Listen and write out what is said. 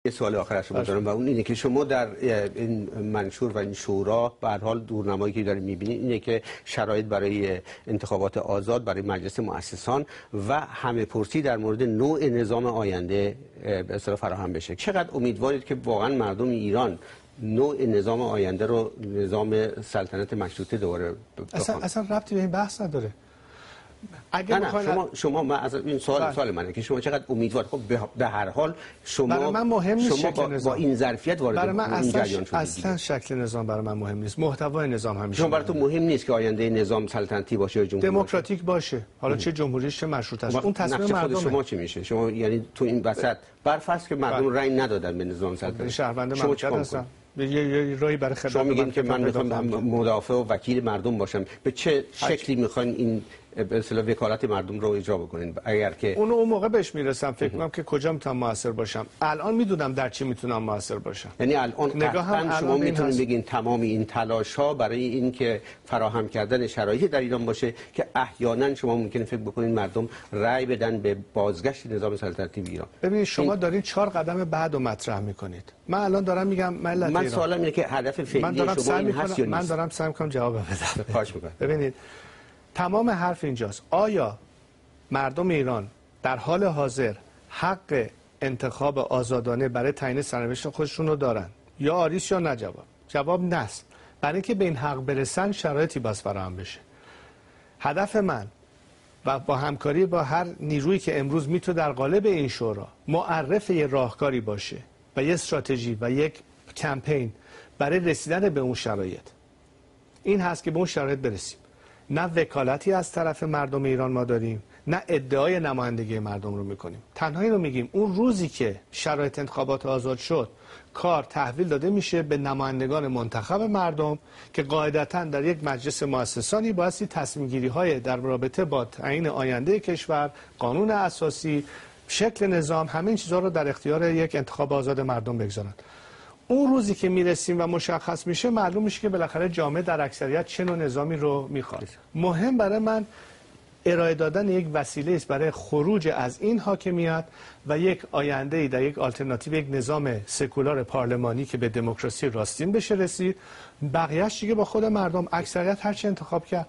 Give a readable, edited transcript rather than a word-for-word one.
یه سوال آخر از شما دارم و اون اینه که شما در این منشور و این شورا به هر حال دورنمایی که دارید می‌بینید اینه که شرایط برای انتخابات آزاد برای مجلس مؤسسان و همه پرسی در مورد نوع نظام آینده به اصطلاح فراهم بشه. چقدر امیدوارید که واقعا مردم ایران نوع نظام آینده رو نظام سلطنت مشروطه دوباره بخوان؟ اصلا ربطی به این بحث نداره. اگه شما من از این سوال منه که شما چقدر امیدوار، خب به هر حال شما برای من مهم نیست شما شکل نظام با این ظرفیت وارد برای من این جریان شدید. اصلا شکل نظام برای من مهم نیست، محتوای نظام همیشه شما براتون مهم نیست که آینده نظام سلطنتی باشه یا جمهوری دموکراتیک باشه، حالا چه جمهوری چه مشروطه است، اون تصمیم مردم. شما چی میشه؟ شما یعنی تو این وسط برفرض که مردم رأی ندادن به نظام سلطنتی، شهروند مملکت هستن، یه راهی برای خدمت شما میگین که من میخوام مدافع و وکیل مردم باشم، به چه شکلی میخواین این به اصطلاح وکالت مردم رو اجرا بکنین؟ اگر که اون موقع بهش میرسم فکر میکنم که کجا میتونم موثر باشم. الان میدونم در چی میتونم موثر باشم. یعنی الان قطعا شما میتونید بگین تمام این تلاش ها برای این که فراهم کردن شرایطی در ایران باشه که احیانا شما ممکنه فکر بکنین مردم رأی بدن به بازگشت نظام سلطنتی به ایران. ببینید شما دارین 4 قدم بعد رو مطرح میکنید. من الان دارم میگم ملت ایران، من سوالم اینه که هدف فعلی شما این هست یا نیست؟ من دارم سعی میکنم جواب بدم. خواهش میکنم. ببینید تمام حرف اینجاست، آیا مردم ایران در حال حاضر حق انتخاب آزادانه برای تعیین سرنوشت خودشون رو دارن؟ یا آریس یا نه جواب؟ جواب نه است. برای اینکه به این حق برسن شرایطی باز فراهم بشه. هدف من و با همکاری با هر نیرویی که امروز میتونه در قالب این شورا معرف یه راهکاری باشه و یه استراتژی و یک کمپین برای رسیدن به اون شرایط این هست که به اون شرایط برسیم. نه وکالتی از طرف مردم ایران ما داریم، نه ادعای نمایندگی مردم رو میکنیم. تنها این رو میگیم اون روزی که شرایط انتخابات آزاد شد کار تحویل داده میشه به نمایندگان منتخب مردم که قاعدتاً در یک مجلس مؤسسانی بایستی تصمیم گیری های در رابطه با تعیین آینده کشور، قانون اساسی، شکل نظام، همه این چیزها رو در اختیار یک انتخاب آزاد مردم بگذارن. اون روزی که میرسیم و مشخص میشه معلوم میشه که بالاخره جامعه در اکثریت چه نوع نظامی رو میخواد. مهم برای من ارائه دادن یک وسیله است برای خروج از این حاکمیت و یک آینده در یک آلترناتیو، یک نظام سکولار پارلمانی که به دموکراسی راستین بشه رسید. بقیه‌اش دیگه با خود مردم، اکثریت هر چی انتخاب کرد.